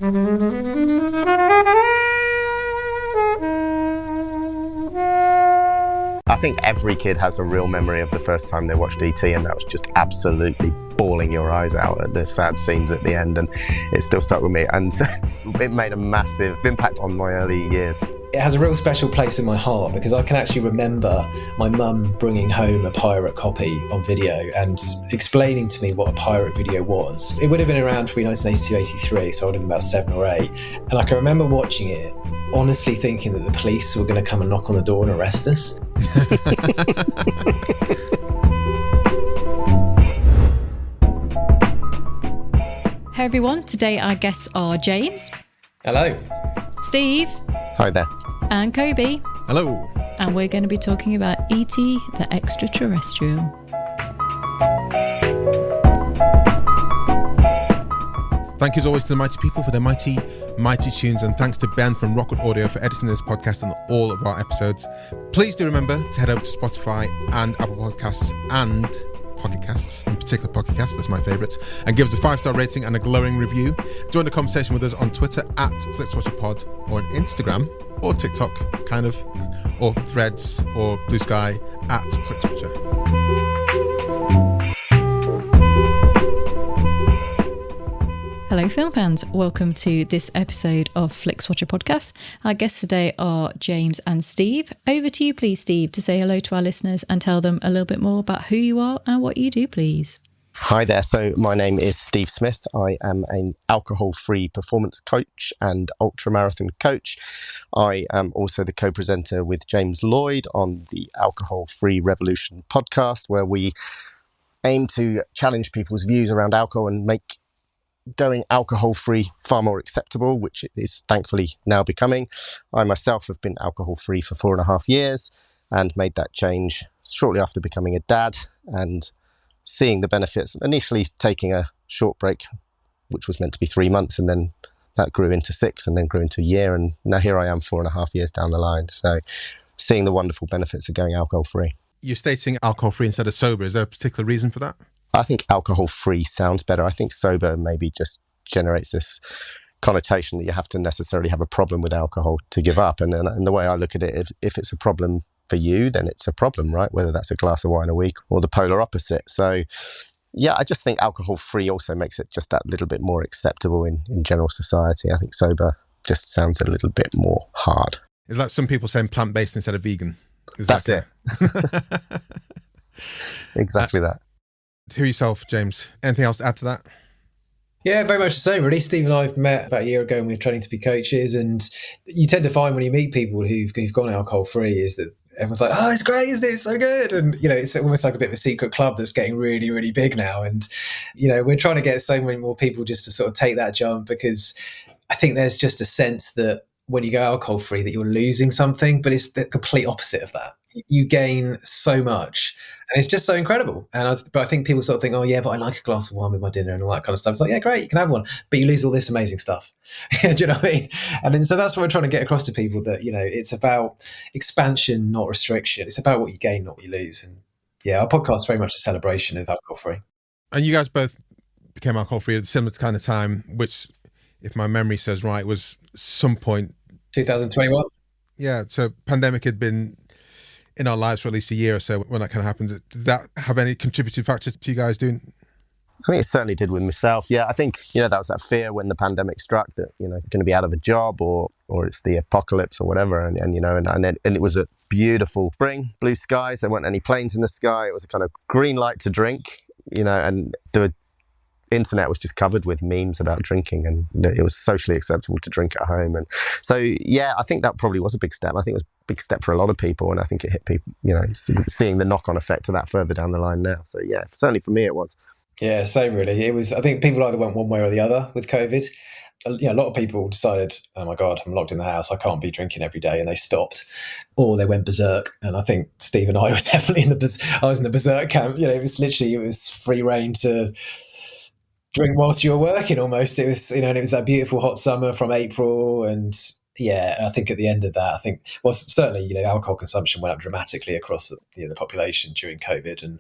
I think every kid has a real memory of the first time they watched E.T., and that was just absolutely bawling your eyes out at the sad scenes at the end, and it still stuck with me, and it made a massive impact on my early years. It has a real special place in my heart because I can actually remember my mum bringing home a pirate copy on video and explaining to me what a pirate video was. It would have been around between 1982 and 83, so I would have been about 7 or 8. And I can remember watching it, honestly thinking that the police were going to come and knock on the door and arrest us. Hey everyone, today our guests are James. Hello. Steve. Hi there. And Kobe. Hello. And we're going to be talking about E.T. the Extra-Terrestrial. Thank you as always to the mighty people for their mighty tunes, and thanks to Ben from Rockwood Audio for editing this podcast and all of our episodes. Please do remember to head over to Spotify and Apple Podcasts and Pocket Casts, in particular Pocket Casts, that's my favourite, and give us a 5-star rating and a glowing review. Join the conversation with us on Twitter at FlixWatcherPod, or on Instagram or TikTok, kind of, or Threads or Blue Sky at Flixwatcher. Hello film fans, welcome to this episode of Flixwatcher podcast. Our guests today are James and Steve. Over to you please, Steve, to say hello to our listeners and tell them a little bit more about who you are and what you do, please. Hi there. So my name is Steve Smith. I am an alcohol-free performance coach and ultramarathon coach. I am also the co-presenter with James Lloyd on the Alcohol-Free Revolution podcast, where we aim to challenge people's views around alcohol and make going alcohol-free far more acceptable, which it is thankfully now becoming. I myself have been alcohol-free for 4.5 years and made that change shortly after becoming a dad and seeing the benefits, initially taking a short break, which was meant to be 3 months, and then that grew into 6 and then grew into a year. And now here I am 4.5 years down the line. So seeing the wonderful benefits of going alcohol-free. You're stating alcohol-free instead of sober. Is there a particular reason for that? I think alcohol-free sounds better. I think sober maybe just generates this connotation that you have to necessarily have a problem with alcohol to give up. And the way I look at it, if it's a problem for you, then it's a problem, right? Whether that's a glass of wine a week or the polar opposite. So yeah, I just think alcohol-free also makes it just that little bit more acceptable in general society. I think sober just sounds a little bit more hard. It's like some people saying plant-based instead of vegan. That's it. Exactly that. To yourself, James. Anything else to add to that? Yeah, very much the same, really. Steve and I met about a year ago and we were training to be coaches, and you tend to find when you meet people who've gone alcohol-free is that everyone's like, oh, it's great, isn't it? It's so good. And, it's almost like a bit of a secret club that's getting really, really big now. And, we're trying to get so many more people just to sort of take that jump, because I think there's just a sense that when you go alcohol-free that you're losing something, but it's the complete opposite of that. You gain so much, and it's just so incredible. But I think people sort of think, oh yeah, but I like a glass of wine with my dinner and all that kind of stuff. It's like, yeah, great, you can have one, but you lose all this amazing stuff. Do you know what I mean? And then, so that's what we're trying to get across to people, that it's about expansion, not restriction. It's about what you gain, not what you lose. And yeah, our podcast is very much a celebration of alcohol-free. And you guys both became alcohol-free at a similar kind of time, which, if my memory serves right, was some point 2021. Yeah, so pandemic had been in our lives for at least a year or so when that kind of happened. Did that have any contributing factor to you guys doing? I think it certainly did with myself. Yeah, I think, that was that fear when the pandemic struck that, going to be out of a job or it's the apocalypse or whatever. And it was a beautiful spring, blue skies. There weren't any planes in the sky. It was a kind of green light to drink, and the internet was just covered with memes about drinking, and it was socially acceptable to drink at home. And so, yeah, I think that probably was a big step. I think it was a big step for a lot of people, and I think it hit people, seeing the knock-on effect of that further down the line now. So, yeah, certainly for me it was. Yeah, same really. It was, I think people either went one way or the other with COVID. A lot of people decided, oh my God, I'm locked in the house, I can't be drinking every day, and they stopped, or they went berserk. And I think Steve and I were definitely I was in the berserk camp. It was free reign to drink whilst you were working almost. It was, and it was that beautiful hot summer from April. And yeah, I think at the end of that, certainly, alcohol consumption went up dramatically across the population during COVID. And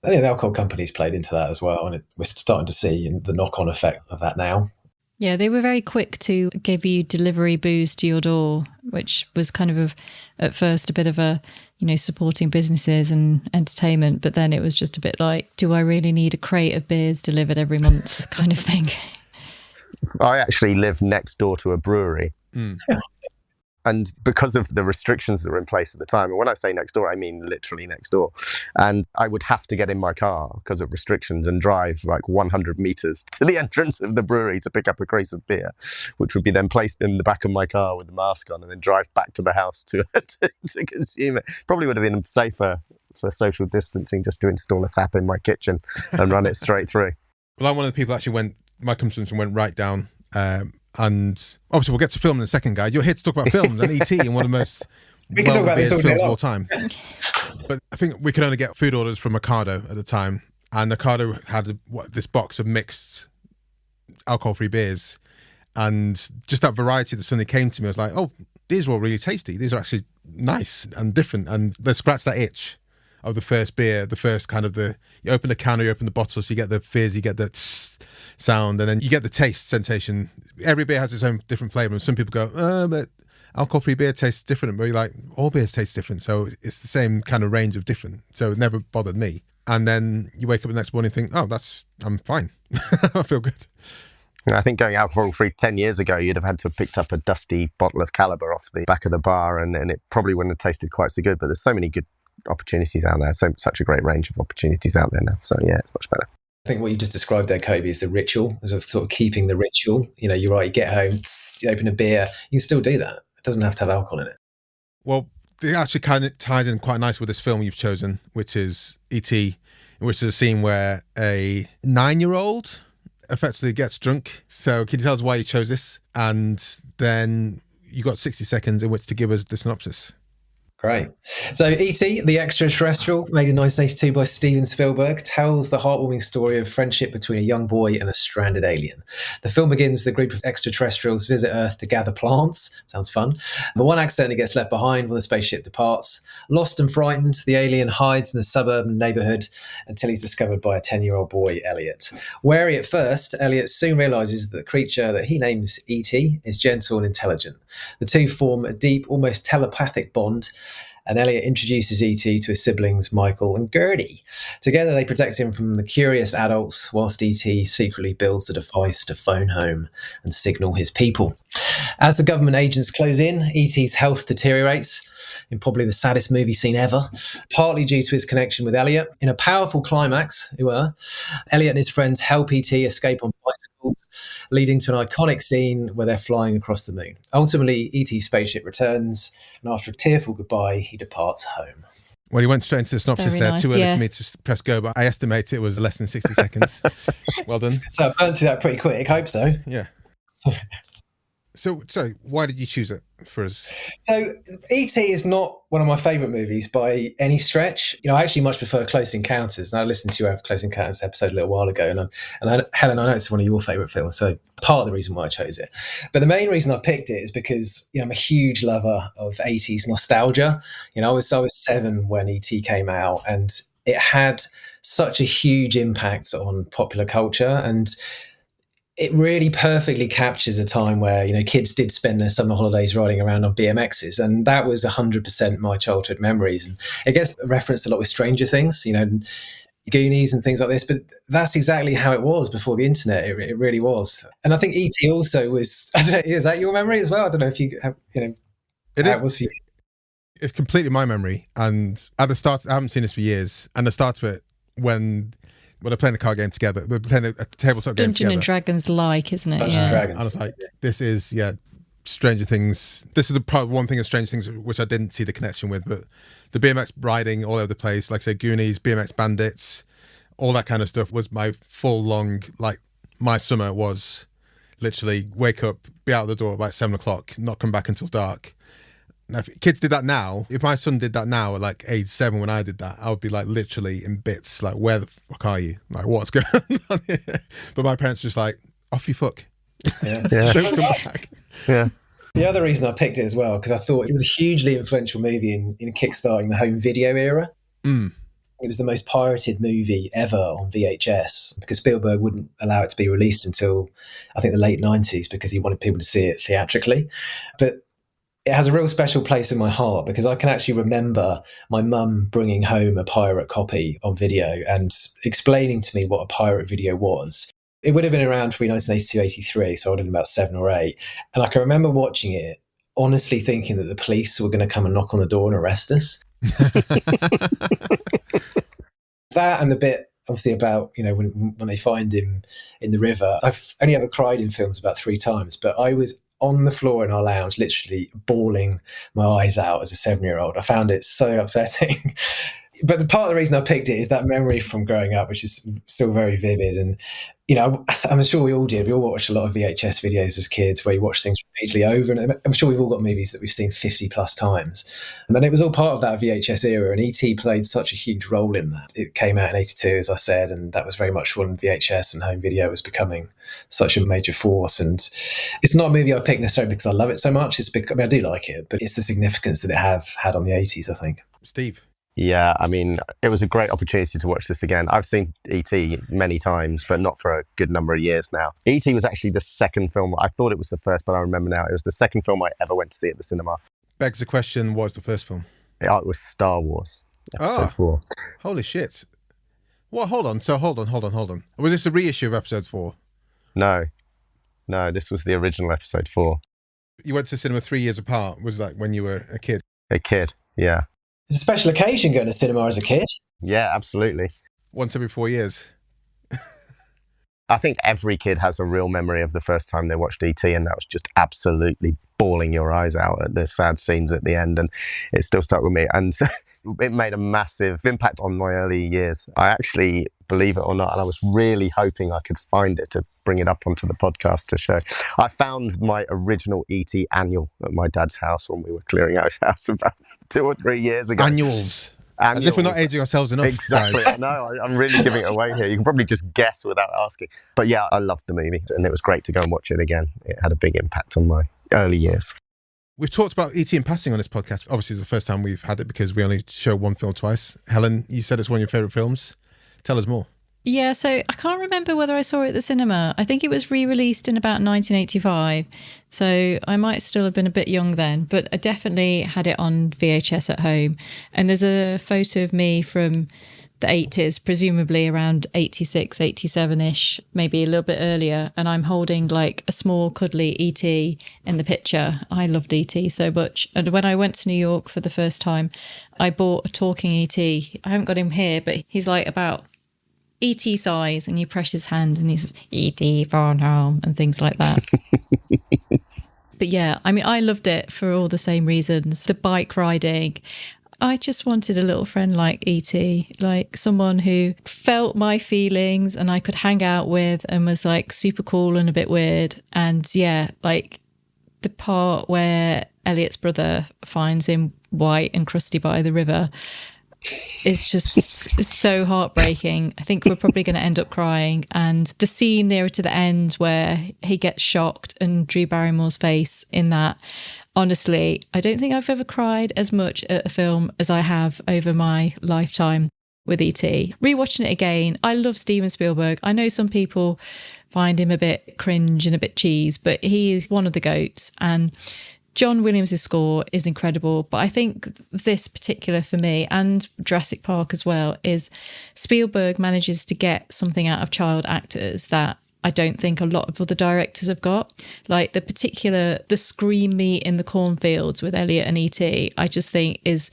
the alcohol companies played into that as well. And we're starting to see the knock-on effect of that now. Yeah, they were very quick to give you delivery booze to your door, which was kind of at first a bit of a, supporting businesses and entertainment. But then it was just a bit like, do I really need a crate of beers delivered every month kind of thing? I actually live next door to a brewery. And because of the restrictions that were in place at the time, and when I say next door, I mean literally next door. And I would have to get in my car because of restrictions and drive like 100 meters to the entrance of the brewery to pick up a crate of beer, which would be then placed in the back of my car with the mask on and then drive back to the house to consume it. Probably would have been safer for social distancing just to install a tap in my kitchen and run it straight through. Well, I'm one of the people that actually my consumption went right down. And obviously we'll get to film in a second, guys. You're here to talk about films and E.T. and one of the most well-revered films of all time. But I think we could only get food orders from Ocado at the time. And Ocado had this box of mixed alcohol-free beers. And just that variety that suddenly came to me, I was like, oh, these are all really tasty. These are actually nice and different. And they scratch that itch of the first beer, the first kind of you open the can or you open the bottle, so you get the fizz, you get the sound, and then you get the taste sensation. Every beer has its own different flavour, and some people go, but alcohol-free beer tastes different. But you're like, all beers taste different, so it's the same kind of range of different. So it never bothered me. And then you wake up the next morning and think, oh, I'm fine. I feel good. I think going alcohol-free 10 years ago, you'd have had to have picked up a dusty bottle of Caliber off the back of the bar, and it probably wouldn't have tasted quite so good. But there's so many good opportunities out there, such a great range of opportunities out there now. So yeah, it's much better. I think what you just described there, Kobe, is the ritual, as of sort of keeping the ritual. You're right, you get home, you open a beer, you can still do that. It doesn't have to have alcohol in it. Well, it actually kind of ties in quite nice with this film you've chosen, which is E.T., which is a scene where a 9-year-old effectively gets drunk. So can you tell us why you chose this? And then you got 60 seconds in which to give us the synopsis. Great. So E.T., the Extra-Terrestrial, made in 1982 by Steven Spielberg, tells the heartwarming story of friendship between a young boy and a stranded alien. The film begins with a group of extraterrestrials visit Earth to gather plants. Sounds fun. But one accidentally gets left behind when the spaceship departs. Lost and frightened, the alien hides in the suburban neighbourhood until he's discovered by a 10-year-old boy, Elliot. Wary at first, Elliot soon realises that the creature that he names E.T. is gentle and intelligent. The two form a deep, almost telepathic bond, and Elliot introduces E.T. to his siblings, Michael and Gertie. Together, they protect him from the curious adults, whilst E.T. secretly builds a device to phone home and signal his people. As the government agents close in, E.T.'s health deteriorates, in probably the saddest movie scene ever, partly due to his connection with Elliot. In a powerful climax, Elliot and his friends help E.T. escape on bicycles, leading to an iconic scene where they're flying across the moon. Ultimately, E.T.'s spaceship returns, and after a tearful goodbye, he departs home. Well, you went straight into the synopsis Very there. nice, Too early yeah. for me to press go, but I estimate it was less than 60 seconds. Well done. So I burned through that pretty quick, I hope so. Yeah. So, why did you choose it for us? So E.T. is not one of my favourite movies by any stretch. I actually much prefer Close Encounters. And I listened to your Close Encounters episode a little while ago. Helen, I know it's one of your favourite films. So part of the reason why I chose it. But the main reason I picked it is because I'm a huge lover of 80s nostalgia. I was 7 when E.T. came out, and it had such a huge impact on popular culture. And it really perfectly captures a time where, kids did spend their summer holidays riding around on BMXs. And that was 100% my childhood memories. And it gets referenced a lot with Stranger Things, Goonies and things like this. But that's exactly how it was before the internet. It really was. And I think E.T. also was, I don't know, is that your memory as well? I don't know if you have, It how it was for you. It's completely my memory. And at the start, I haven't seen this for years. And the start of it, when they're playing a card game together, we're playing a tabletop game together. Dungeons and Dragons like, isn't it? Dungeons and Dragons. And I was like, this is, Stranger Things. This is the one thing of Stranger Things which I didn't see the connection with, but the BMX riding all over the place, like say Goonies, BMX Bandits, all that kind of stuff was my full long, my summer was literally wake up, be out the door about 7 o'clock, not come back until dark. Now, if kids did that now, if my son did that now at like age 7 when I did that, I would be like literally in bits, like, where the fuck are you? Like, what's going on here? But my parents were just like, off you fuck. Yeah. Don't come back. Yeah. The other reason I picked it as well, because I thought it was a hugely influential movie in kickstarting the home video era. Mm. It was the most pirated movie ever on VHS because Spielberg wouldn't allow it to be released until, I think, the late 90s because he wanted people to see it theatrically. But it has a real special place in my heart because I can actually remember my mum bringing home a pirate copy on video and explaining to me what a pirate video was. It would have been around between 1982 83, so I would have been about 7 or 8. And I can remember watching it, honestly thinking that the police were going to come and knock on the door and arrest us. That and the bit, obviously, about, you know, when they find him in the river. I've only ever cried in films about 3 times, but I was on the floor in our lounge, literally bawling my eyes out as a 7-year-old. I found it so upsetting. But the part of the reason I picked it is that memory from growing up, which is still very vivid. And, you know, I'm sure we all did. We all watched a lot of VHS videos as kids where you watch things repeatedly over. And I'm sure we've all got movies that we've seen 50 plus times. And it was all part of that VHS era. And E.T. played such a huge role in that. It came out in 82, as I said, and that was very much when VHS and home video was becoming such a major force. And it's not a movie I picked necessarily because I love it so much. It's because, I mean, I do like it, but it's the significance that it had on the 80s, I think. Steve? Yeah, I mean, it was a great opportunity to watch this again. I've seen E.T. many times, but not for a good number of years now. E.T. was actually the second film. I thought it was the first, but I remember now it was the second film I ever went to see at the cinema. Begs the question, what was the first film? It was Star Wars, episode 4. Holy shit. Well, hold on. Was this a reissue of episode 4? No, this was the original episode 4. You went to cinema 3 years apart. Was that when you were a kid? A kid, yeah. It's a special occasion going to cinema as a kid. Yeah, absolutely. Once every 4 years. I think every kid has a real memory of the first time they watched E.T. and that was just absolutely bawling your eyes out at the sad scenes at the end, and it still stuck with me. And it made a massive impact on my early years. I actually, believe it or not, and I was really hoping I could find it to bring it up onto the podcast to show. I found my original E.T. annual at my dad's house when we were clearing out his house about 2 or 3 years ago. Annuals. As if we're not aging ourselves enough. Exactly. Guys. I know. I'm really giving it away here. You can probably just guess without asking. But yeah, I loved the movie and it was great to go and watch it again. It had a big impact on my early years. We've talked about E.T. in passing on this podcast. Obviously, it's the first time we've had it because we only show one film twice. Helen, you said it's one of your favourite films. Tell us more. Yeah, so I can't remember whether I saw it at the cinema. I think it was re-released in about 1985. So I might still have been a bit young then, but I definitely had it on VHS at home. And there's a photo of me from the 80s, presumably around 86, 87-ish, maybe a little bit earlier. And I'm holding like a small cuddly E.T. in the picture. I loved E.T. so much. And when I went to New York for the first time, I bought a talking E.T. I haven't got him here, but he's like about E.T. size, and you press his hand and he says, E.T. phone home, and things like that. But yeah, I mean, I loved it for all the same reasons. The bike riding. I just wanted a little friend like E.T., like someone who felt my feelings and I could hang out with and was like super cool and a bit weird. And yeah, like the part where Elliot's brother finds him white and crusty by the river, it's just so heartbreaking. I think we're probably going to end up crying. And the scene nearer to the end where he gets shocked and Drew Barrymore's face in that, honestly, I don't think I've ever cried as much at a film as I have over my lifetime with E.T. Rewatching it again, I love Steven Spielberg. I know some people find him a bit cringe and a bit cheese, but he is one of the GOATs. And John Williams' score is incredible, but I think this particular for me, and Jurassic Park as well, is Spielberg manages to get something out of child actors that I don't think a lot of other directors have got. Like the scream meet in the cornfields with Elliot and E.T., I just think is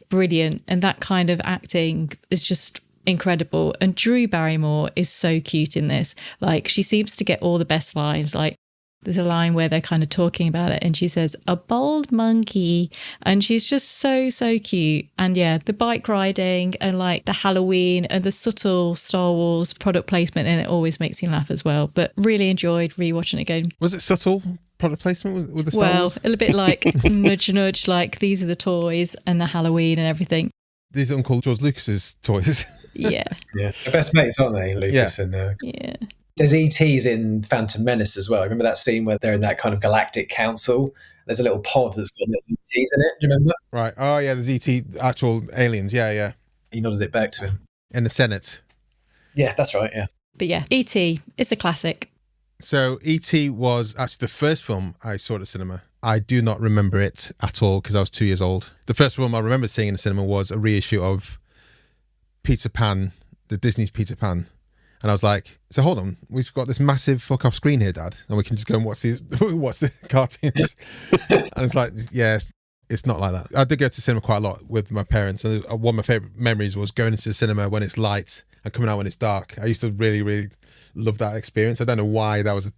brilliant. And that kind of acting is just incredible. And Drew Barrymore is so cute in this. Like, she seems to get all the best lines. Like, there's a line where they're kind of talking about it and she says, a bold monkey. And she's just so, so cute. And yeah, the bike riding and like the Halloween and the subtle Star Wars product placement in it always makes me laugh as well. But really enjoyed rewatching it again. Was it subtle product placement with the Star Wars? Well, a little bit like nudge, nudge, like these are the toys and the Halloween and everything. These are Uncle George Lucas's toys. Yeah. Yeah. They're best mates, aren't they, Lucas? Yeah. Yeah. There's ETs in Phantom Menace as well. I remember that scene where they're in that kind of galactic council. There's a little pod that's got little ETs in it. Do you remember? Right. Oh, yeah, there's E.T. actual aliens. Yeah, yeah. He nodded it back to him. In the Senate. Yeah, that's right, yeah. But yeah, E.T. is a classic. So E.T. was actually the first film I saw at the cinema. I do not remember it at all because I was 2 years old. The first film I remember seeing in the cinema was a reissue of Peter Pan, the Disney's Peter Pan. And I was like, so hold on, we've got this massive fuck-off screen here, Dad, and we can just go and watch the cartoons. And it's like, yes, it's not like that. I did go to cinema quite a lot with my parents, and one of my favourite memories was going into the cinema when it's light and coming out when it's dark. I used to really, really love that experience. I don't know why that was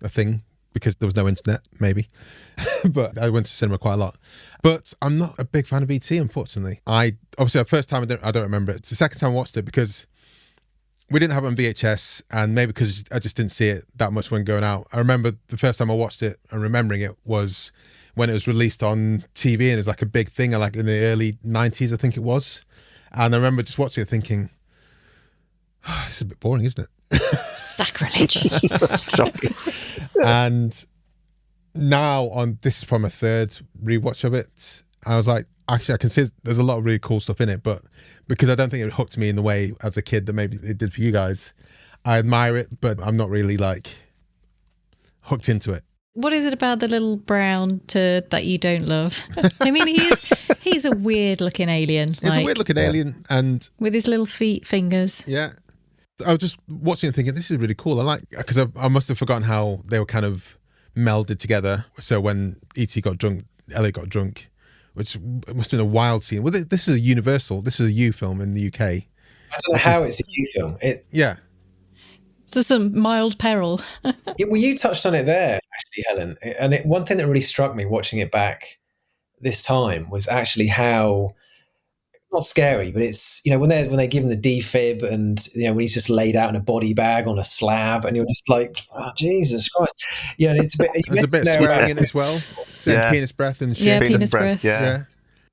a thing, because there was no internet, maybe. But I went to cinema quite a lot. But I'm not a big fan of E.T., unfortunately. Obviously, the first time I don't remember it. It's the second time I watched it because we didn't have it on VHS, and maybe because I just didn't see it that much when going out. I remember the first time I watched it and remembering it was when it was released on TV, and it was like a big thing, like in the early 90s, I think it was. And I remember just watching it thinking, it's a bit boring, isn't it? Sacrilege. And now this is probably my third rewatch of it. I was like, actually, I can see there's a lot of really cool stuff in it, but because I don't think it hooked me in the way as a kid that maybe it did for you guys, I admire it, but I'm not really like hooked into it. What is it about the little brown turd that you don't love? I mean, he's a weird looking alien. It's a weird looking alien, and with his little fingers. Yeah. I was just watching and thinking, this is really cool. Because I must have forgotten how they were kind of melded together. So when E.T. got drunk, Elliot got drunk, which must have been a wild scene. Well, this is a Universal. This is a U film in the UK. I don't know how it's a U film. Yeah. So some mild peril. Well, you touched on it there, actually, Helen. And one thing that really struck me watching it back this time was actually how, not scary, but it's, when they give him the defib, and when he's just laid out in a body bag on a slab, and you're just like, oh, Jesus Christ. It's a bit. There's a bit of swearing in as well. Saying penis breath and shit. Yeah, penis breath. Yeah.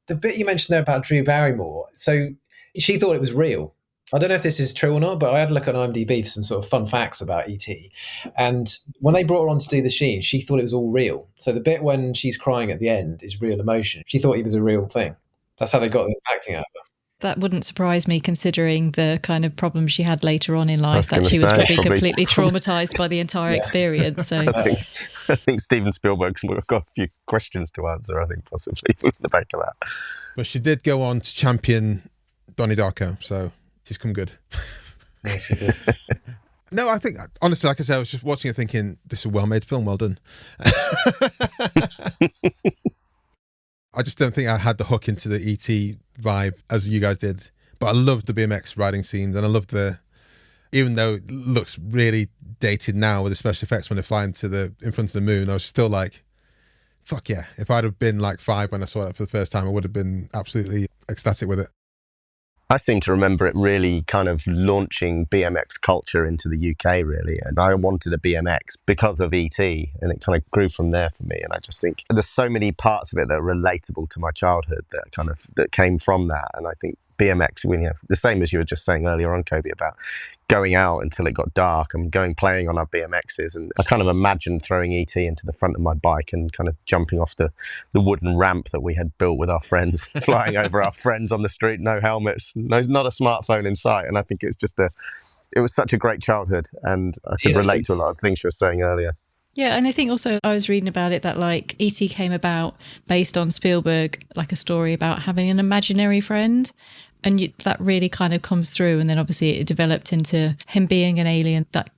The bit you mentioned there about Drew Barrymore. So she thought it was real. I don't know if this is true or not, but I had a look on IMDb for some sort of fun facts about E.T. And when they brought her on to do the scene, she thought it was all real. So the bit when she's crying at the end is real emotion. She thought he was a real thing. That's how they got the acting out of her. That wouldn't surprise me, considering the kind of problems she had later on in life, that she was probably completely traumatized by the entire experience. So I think Steven Spielberg's got a few questions to answer, I think, possibly, in the back of that. But she did go on to champion Donnie Darko, so she's come good. Yeah, she did. No, I think, honestly, like I said, I was just watching it thinking, this is a well-made film, well done. I just don't think I had the hook into the E.T. vibe as you guys did. But I loved the BMX riding scenes, and I loved even though it looks really dated now with the special effects when they're flying in front of the moon, I was still like, fuck yeah. If I'd have been like 5 when I saw that for the first time, I would have been absolutely ecstatic with it. I seem to remember it really kind of launching BMX culture into the UK, really. And I wanted a BMX because of E.T. and it kind of grew from there for me. And I just think there's so many parts of it that are relatable to my childhood that came from that. And I think BMX, the same as you were just saying earlier on, Kobe, about going out until it got dark and playing on our BMXs. And I kind of imagined throwing E.T. into the front of my bike and kind of jumping off the wooden ramp that we had built with our friends, flying over our friends on the street, no helmets, not a smartphone in sight. And I think it was such a great childhood, and I could relate to a lot of things you were saying earlier. Yeah, and I think also I was reading about it that like E.T. came about based on Spielberg, like a story about having an imaginary friend. And that really kind of comes through. And then obviously it developed into him being an alien that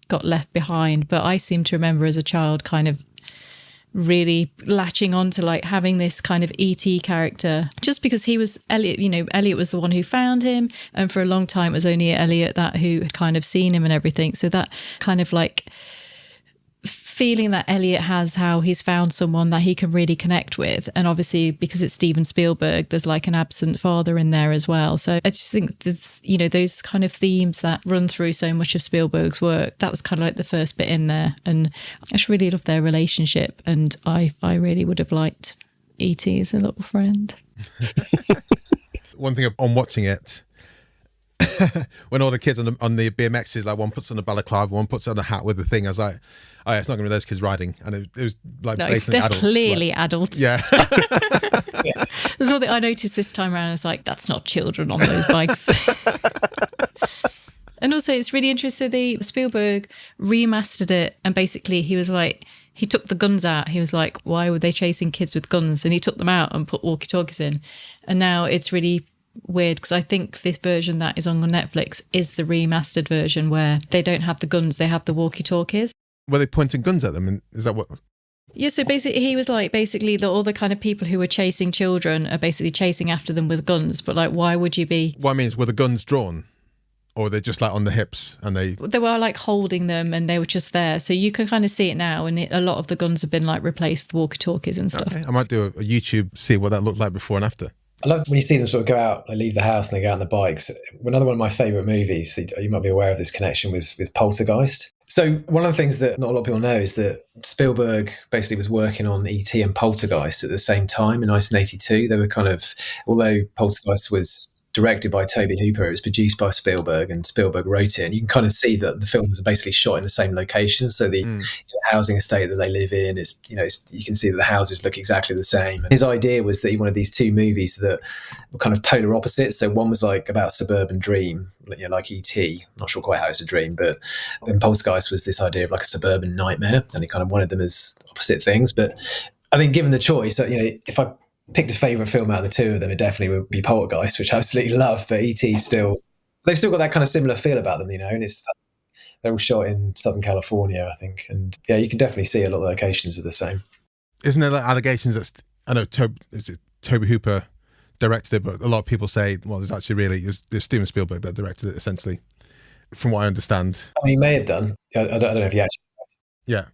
got left behind. But I seem to remember as a child kind of really latching on to like having this kind of E.T. character, just because he was Elliot, Elliot was the one who found him. And for a long time, it was only Elliot who had kind of seen him and everything. So that kind of like feeling that Elliot has how he's found someone that he can really connect with. And obviously because it's Steven Spielberg, there's like an absent father in there as well. So I just think there's, those kind of themes that run through so much of Spielberg's work. That was kind of like the first bit in there. And I just really loved their relationship. And I really would have liked E.T. as a little friend. One thing on watching it, when all the kids on the BMXs, like one puts on a balaclava, one puts on a hat with the thing. I was like, oh yeah, it's not going to be those kids riding, and it was like No, blatantly they're adults. clearly like, adults. yeah. That's all that I noticed this time around. It's like, that's not children on those bikes. And also, it's really interesting. Spielberg remastered it, and basically he was like, he took the guns out. He was like, why were they chasing kids with guns? And he took them out and put walkie-talkies in. And now it's really weird because I think this version that is on Netflix is the remastered version where they don't have the guns, they have the walkie-talkies. Were they pointing guns at them? And is that what? Yeah, so basically he was like, all the kind of people who were chasing children are basically chasing after them with guns. But like, why would you be? What I mean is, were the guns drawn? Or were they just like on the hips and they were like holding them and they were just there. So you can kind of see it now. And a lot of the guns have been like replaced with walkie-talkies and stuff. Okay. I might do a YouTube, see what that looked like before and after. I love when you see them sort of go out, they leave the house and they go out on the bikes. Another one of my favourite movies, you might be aware of this connection, was Poltergeist. So one of the things that not a lot of people know is that Spielberg basically was working on E.T. and Poltergeist at the same time in 1982. They were kind of, although Poltergeist was directed by Tobe Hooper, it was produced by Spielberg, and Spielberg wrote it. And you can kind of see that the films are basically shot in the same location. So the housing estate that they live in is, you can see that the houses look exactly the same. His idea was that he wanted these two movies that were kind of polar opposites. So one was like about a suburban dream, like E.T. I'm not sure quite how it's a dream, but then Poltergeist was this idea of like a suburban nightmare, and he kind of wanted them as opposite things. But I think given the choice, if I picked a favourite film out of the two of them, it definitely would be Poltergeist, which I absolutely love. But E.T. they've still got that kind of similar feel about them, and they're all shot in Southern California, I think. And yeah, you can definitely see a lot of the locations are the same. Isn't there like allegations that, I know Tobe Hooper directed it, but a lot of people say, well, there's actually there's Steven Spielberg that directed it, essentially, from what I understand. I mean, he may have done. I don't know if he actually. Yeah.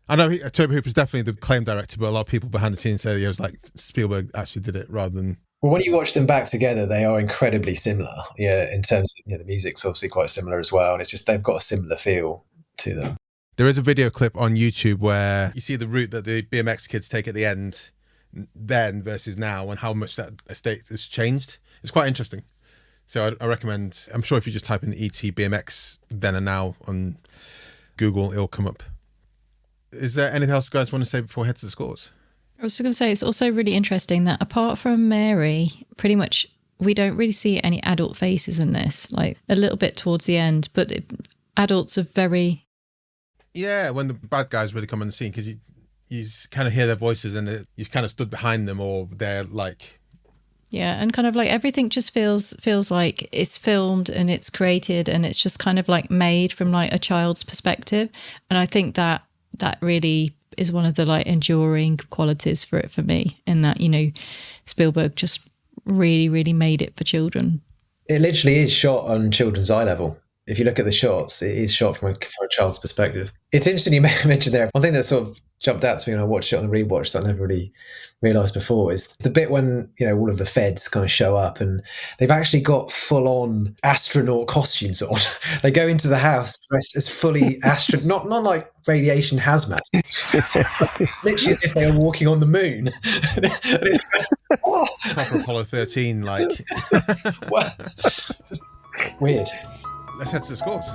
I know Tobe Hooper's definitely the claim director, but a lot of people behind the scenes say it was like Spielberg actually did it rather than. Well, when you watch them back together, they are incredibly similar. Yeah, in terms of the music's obviously quite similar as well, and it's just they've got a similar feel to them. There is a video clip on YouTube where you see the route that the BMX kids take at the end, then versus now, and how much that estate has changed. It's quite interesting. So I recommend. I'm sure if you just type in ET BMX then and now on Google, it'll come up. Is there anything else you guys want to say before we head to the scores? I was going to say, it's also really interesting that apart from Mary, pretty much we don't really see any adult faces in this, like a little bit towards the end, but adults are very... Yeah, when the bad guys really come on the scene, because you kind of hear their voices and you kind of stood behind them, or they're like... Yeah, and kind of like everything just feels like it's filmed and it's created and it's just kind of like made from like a child's perspective. And I think that really is one of the like enduring qualities for it for me, in that, Spielberg just really, really made it for children. It literally is shot on children's eye level. If you look at the shots, it is shot from a child's perspective. It's interesting you mentioned there. One thing that sort of jumped out to me when I watched it on the rewatch that I never really realised before is the bit when all of the feds kind of show up and they've actually got full-on astronaut costumes on. They go into the house dressed as fully astronaut, not like radiation hazmat. Literally as if they were walking on the moon. And it's proper Apollo 13, like. Well, just weird. Let's head to the scores.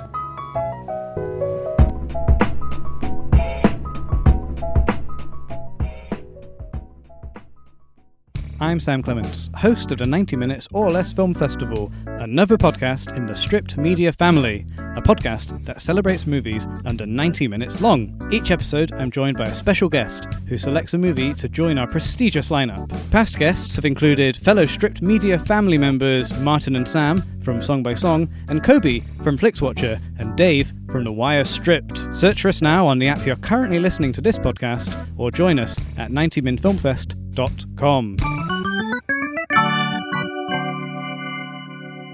I'm Sam Clements, host of the 90 Minutes or Less Film Festival, another podcast in the Stripped Media family, a podcast that celebrates movies under 90 minutes long. Each episode, I'm joined by a special guest who selects a movie to join our prestigious lineup. Past guests have included fellow Stripped Media family members Martin and Sam from Song by Song, and Kobe from Flixwatcher, and Dave from The Wire Stripped. Search for us now on the app you're currently listening to this podcast, or join us at 90minfilmfest.com.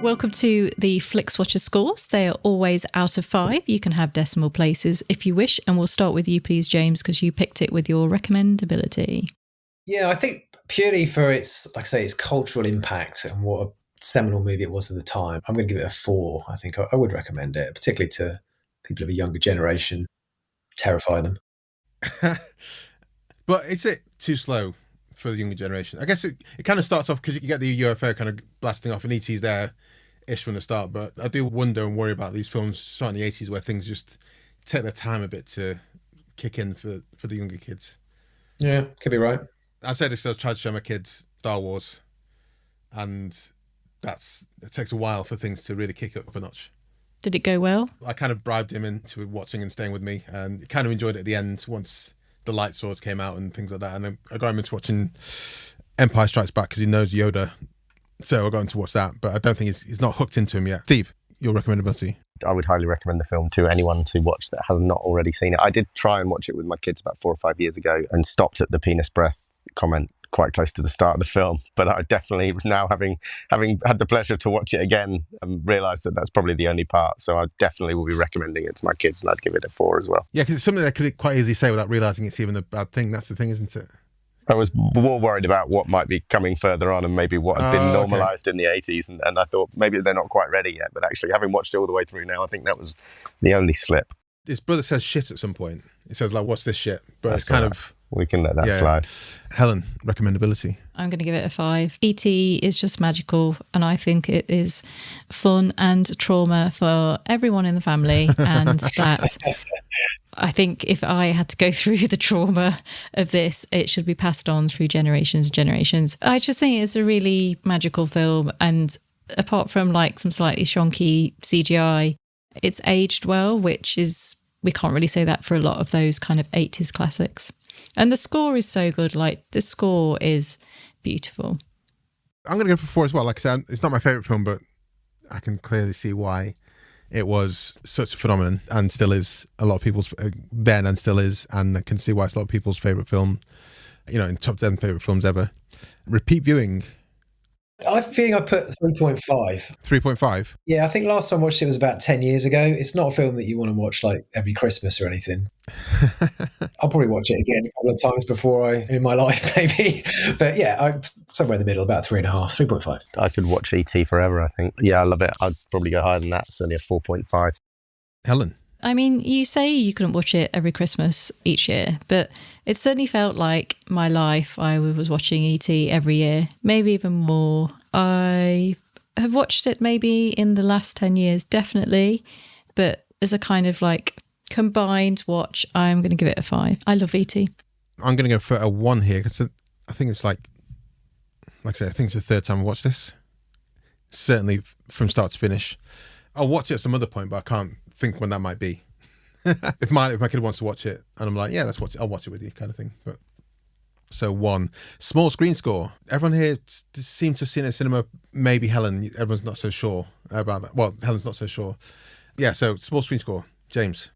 Welcome to the Flixwatcher scores. They are always out of 5. You can have decimal places if you wish, and we'll start with you, please, James, because you picked it with your recommendability. Yeah, I think purely for its, like I say, its cultural impact and what a seminal movie it was at the time, I'm going to give it a 4. I think I would recommend it, particularly to people of a younger generation. Terrify them. But is it too slow for the younger generation? I guess it kind of starts off because you get the UFO kind of blasting off and E.T.'s there ish from the start, but I do wonder and worry about these films starting in the 80s where things just take their time a bit to kick in for the younger kids. Yeah, could be right. I said this, I tried to show my kids Star Wars, and it takes a while for things to really kick up a notch. Did it go well? I kind of bribed him into watching and staying with me, and he kind of enjoyed it at the end once the light swords came out and things like that. And I got him into watching Empire Strikes Back because he knows Yoda, so I got him to watch that. But I don't think he's not hooked into him yet. Steve, your recommendability? I would highly recommend the film to anyone to watch that has not already seen it. I did try and watch it with my kids about 4 or 5 years ago and stopped at the penis breath comment quite close to the start of the film, but I definitely now having had the pleasure to watch it again realised that that's probably the only part, so I definitely will be recommending it to my kids, and I'd give it a 4 as well. Yeah, because it's something I could quite easily say without realising it's even a bad thing. That's the thing, isn't it? I was more worried about what might be coming further on and maybe what had been normalised in the 80s, and I thought maybe they're not quite ready yet, but actually having watched it all the way through now, I think that was the only slip. His brother says shit at some point. He says, like, what's this shit? But That's it's kind right. of... We can let that slide. Helen, recommendability? I'm going to give it a 5. E.T. is just magical, and I think it is fun and trauma for everyone in the family. And that, I think if I had to go through the trauma of this, it should be passed on through generations and generations. I just think it's a really magical film. And apart from like some slightly shonky CGI, it's aged well, which is, we can't really say that for a lot of those kind of 80s classics. And the score is so good. Like, the score is beautiful. I'm going to go for 4 as well. Like I said, it's not my favourite film, but I can clearly see why it was such a phenomenon and still is a lot of people's, then and still is, and I can see why it's a lot of people's favourite film, in top 10 favourite films ever. Repeat viewing. I think I put 3.5. 3.5? Yeah, I think last time I watched it was about 10 years ago. It's not a film that you want to watch like every Christmas or anything. I'll probably watch it again a couple of times in my life, maybe. But yeah, I'm somewhere in the middle, about 3.5, 3.5. I could watch E.T. forever, I think. Yeah, I love it. I'd probably go higher than that, certainly a 4.5. Helen? I mean, you say you couldn't watch it every Christmas each year, but it certainly felt like my life. I was watching E.T. every year, maybe even more. I have watched it maybe in the last 10 years, definitely. But as a kind of like combined watch, I'm going to give it a 5. I love E.T. I'm going to go for a 1 here because I think it's like I said, I think it's the 3rd time I watched this. Certainly from start to finish. I'll watch it at some other point, but I can't think when that might be. if my kid wants to watch it and I'm like, yeah, let's watch it, I'll watch it with you, kind of thing. But so 1 small screen score. Everyone here seems to have seen it in cinema. Maybe Helen, everyone's not so sure about that. Well, Helen's not so sure. Yeah, so small screen score. James?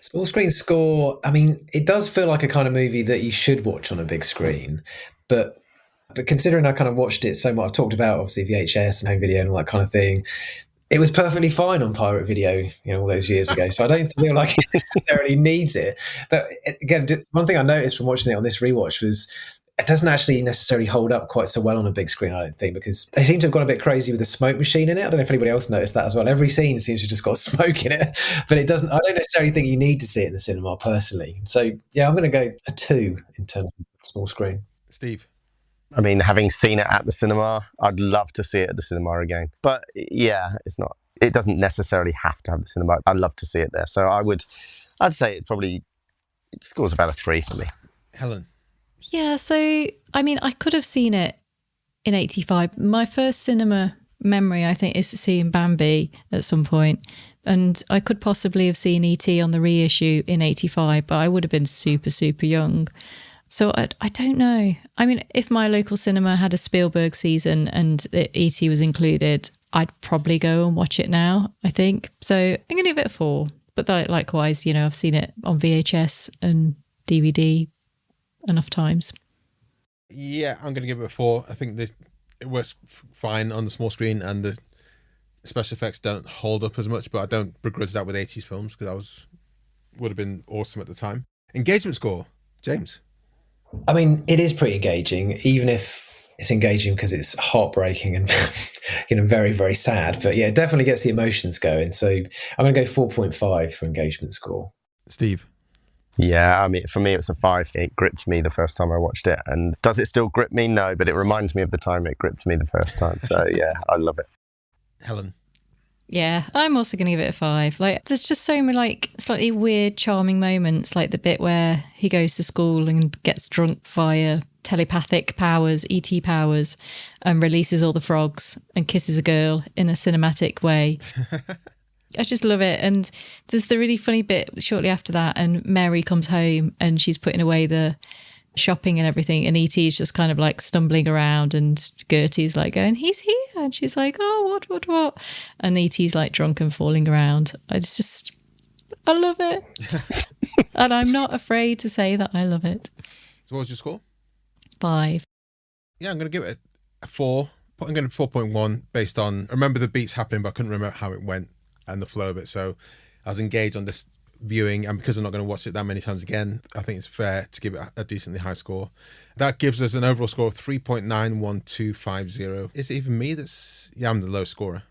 Small screen score, I mean, it does feel like a kind of movie that you should watch on a big screen, but considering I kind of watched it so much, I've talked about obviously VHS and home video and all that kind of thing. It was perfectly fine on pirate video, all those years ago. So I don't feel like it necessarily needs it. But again, one thing I noticed from watching it on this rewatch was it doesn't actually necessarily hold up quite so well on a big screen, I don't think, because they seem to have gone a bit crazy with the smoke machine in it. I don't know if anybody else noticed that as well. Every scene seems to have just got smoke in it, but it doesn't. I don't necessarily think you need to see it in the cinema personally. So yeah, I'm going to go a 2 in terms of small screen. Steve? I mean, having seen it at the cinema, I'd love to see it at the cinema again. But yeah, it doesn't necessarily have to have the cinema. I'd love to see it there. So I'd say it scores about a 3 for me. Helen? Yeah, so, I mean, I could have seen it in 85. My first cinema memory, I think, is seeing Bambi at some point. And I could possibly have seen E.T. on the reissue in 85, but I would have been super, super young. So I don't know. I mean, if my local cinema had a Spielberg season and E.T. was included, I'd probably go and watch it now, I think. So I'm going to give it a 4. But likewise, I've seen it on VHS and DVD enough times. Yeah, I'm going to give it a 4. I think it works fine on the small screen and the special effects don't hold up as much, but I don't begrudge that with 80s films because would have been awesome at the time. Engagement score, James? I mean, it is pretty engaging, even if it's engaging because it's heartbreaking and very, very sad. But yeah, it definitely gets the emotions going. So I'm going to go 4.5 for engagement score. Steve? Yeah, I mean, for me, it's a 5. It gripped me the first time I watched it. And does it still grip me? No, but it reminds me of the time it gripped me the first time. So yeah, I love it. Helen. Yeah, I'm also going to give it a 5. Like, there's just so many, like, slightly weird, charming moments, like the bit where he goes to school and gets drunk via telepathic powers, ET powers, and releases all the frogs and kisses a girl in a cinematic way. I just love it. And there's the really funny bit shortly after that, and Mary comes home and she's putting away the shopping and everything, and E.T. is just kind of like stumbling around, and Gertie's like going, he's here, and she's like, oh, what, and E.T.'s like drunk and falling around. I love it. And I'm not afraid to say that I love it. So what was your score? 5. Yeah, I'm going to give it a 4. I'm going to 4.1 based on, I remember the beats happening, but I couldn't remember how it went and the flow of it. So I was engaged on this viewing, and because I'm not going to watch it that many times again, I think it's fair to give it a decently high score. That gives us an overall score of 3.91250. Is it even me that's... Yeah, I'm the low scorer.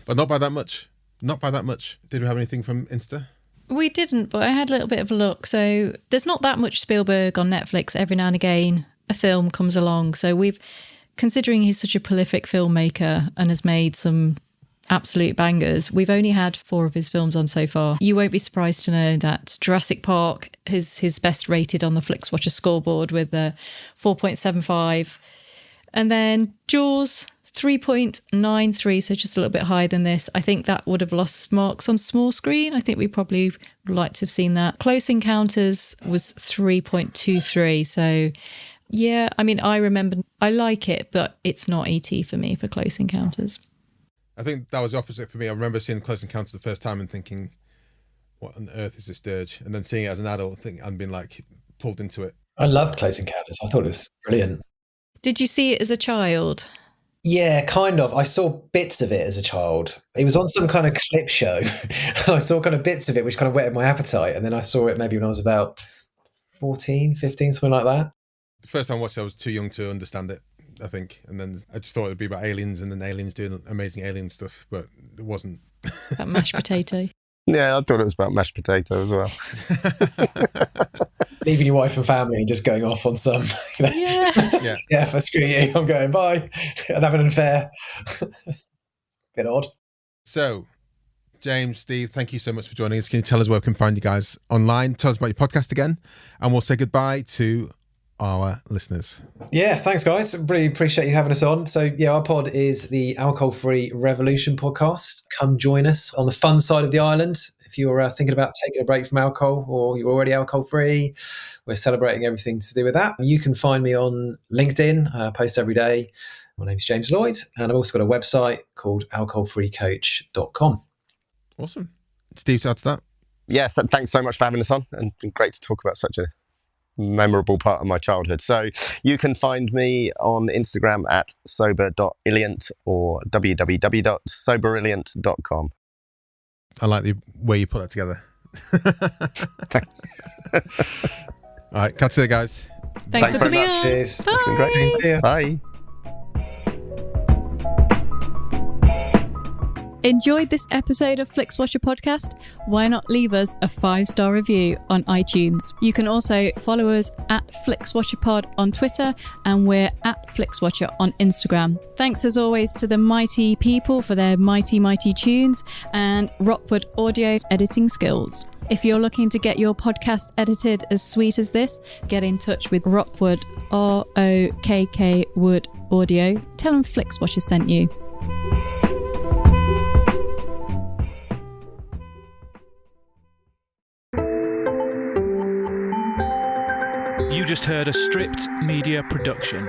But not by that much. Did we have anything from Insta? We didn't, but I had a little bit of a look. So there's not that much Spielberg on Netflix. Every now and again, a film comes along. So considering he's such a prolific filmmaker and has made some absolute bangers, we've only had 4 of his films on so far. You won't be surprised to know that Jurassic Park is his best rated on the Flixwatcher scoreboard with a 4.75. And then Jaws, 3.93, so just a little bit higher than this. I think that would have lost marks on small screen. I think we probably would like to have seen that. Close Encounters was 3.23. So yeah, I mean, I remember, I like it, but it's not E.T. for me for Close Encounters. I think that was the opposite for me. I remember seeing Close Encounters the first time and thinking, what on earth is this dirge? And then seeing it as an adult and being like pulled into it. I loved Close Encounters. I thought it was brilliant. Did you see it as a child? Yeah, kind of. I saw bits of it as a child. It was on some kind of clip show. I saw kind of bits of it, which kind of whetted my appetite. And then I saw it maybe when I was about 14, 15, something like that. The first time I watched it, I was too young to understand it, I think. And then I just thought it'd be about aliens and then aliens doing amazing alien stuff, but it wasn't. That mashed potato. Yeah, I thought it was about mashed potato as well. Leaving your wife and family and just going off on some, yeah, for screw you, I'm going, bye, and having an affair. Bit odd. So, James, Steve, thank you so much for joining us. Can you tell us where we can find you guys online? Tell us about your podcast again, and we'll say goodbye to our listeners. Yeah, thanks guys. Really appreciate you having us on. So yeah, our pod is the Alcohol-Free Revolution podcast. Come join us on the fun side of the island. If you're thinking about taking a break from alcohol or you're already alcohol-free, we're celebrating everything to do with that. You can find me on LinkedIn. I post every day. My name's James Lloyd, and I've also got a website called alcoholfreecoach.com. Awesome. Steve, add to that. Yes, thanks so much for having us on, and been great to talk about such a memorable part of my childhood. So you can find me on Instagram at sober.illiant or www.soberilliant.com. I like the way you put that together. All right, catch you there, guys. Thanks for very coming much. on. Cheers. Bye. It's been great. See you. Bye. Enjoyed this episode of Flixwatcher podcast? Why not leave us a 5-star review on iTunes? You can also follow us at FlixWatcherPod on Twitter, and we're at FlixWatcher on Instagram. Thanks as always to the mighty people for their mighty tunes and Rockwood Audio's editing skills. If you're looking to get your podcast edited as sweet as this, get in touch with Rockwood, ROKK Wood Audio. Tell them Flixwatcher sent you. You just heard a Stripped Media production.